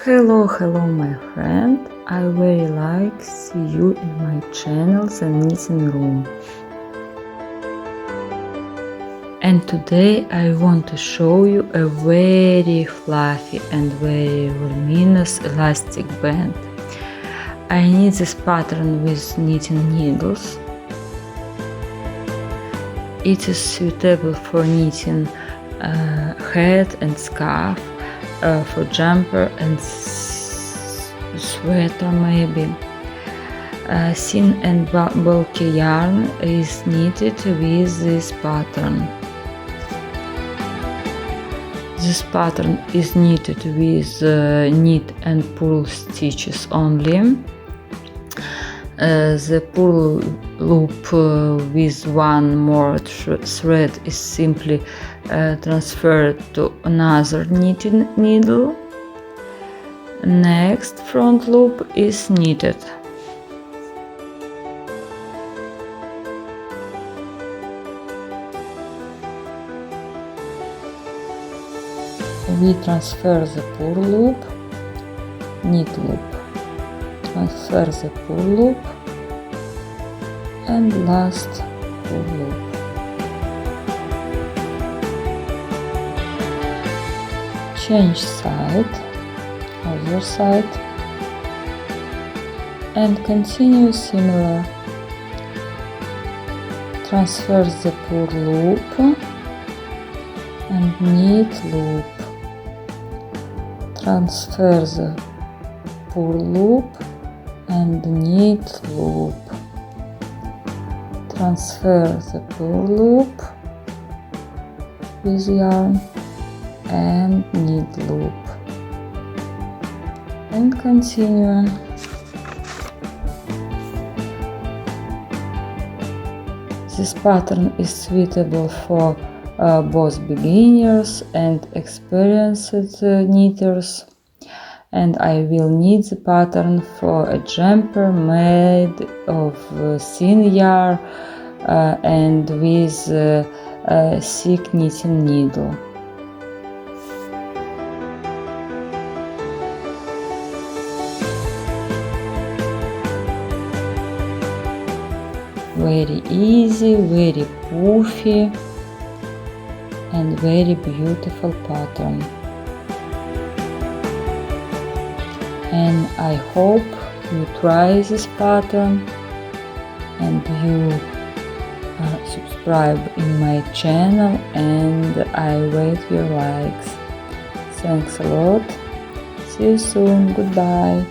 Hello my friend, I very like see you in my channel The Knitting Room. And today I want to show you a very fluffy and very voluminous elastic band. I knit this pattern with knitting needles. It is suitable for knitting hat and scarf, for jumper and sweater maybe. Thin and bulky yarn is knitted with this pattern. This pattern is knitted with knit and pull stitches only. The pull loop with one more thread is simply transferred to another knitting needle. Next front loop is knitted. We transfer the pull loop, knit loop, transfer the pull loop, and last pull loop. Change side, other side, and continue similar. Transfer the pull loop and knit loop. Transfer the pull loop and knit loop. Transfer the pull loop with yarn and knit loop, and continue. This pattern is suitable for both beginners and experienced knitters, and I will knit the pattern for a jumper made of thin yarn and with a thick knitting needle. Very easy, very puffy, and very beautiful pattern. And I hope you try this pattern and you subscribe in my channel, and I wait your likes. Thanks a lot. See you soon. Goodbye.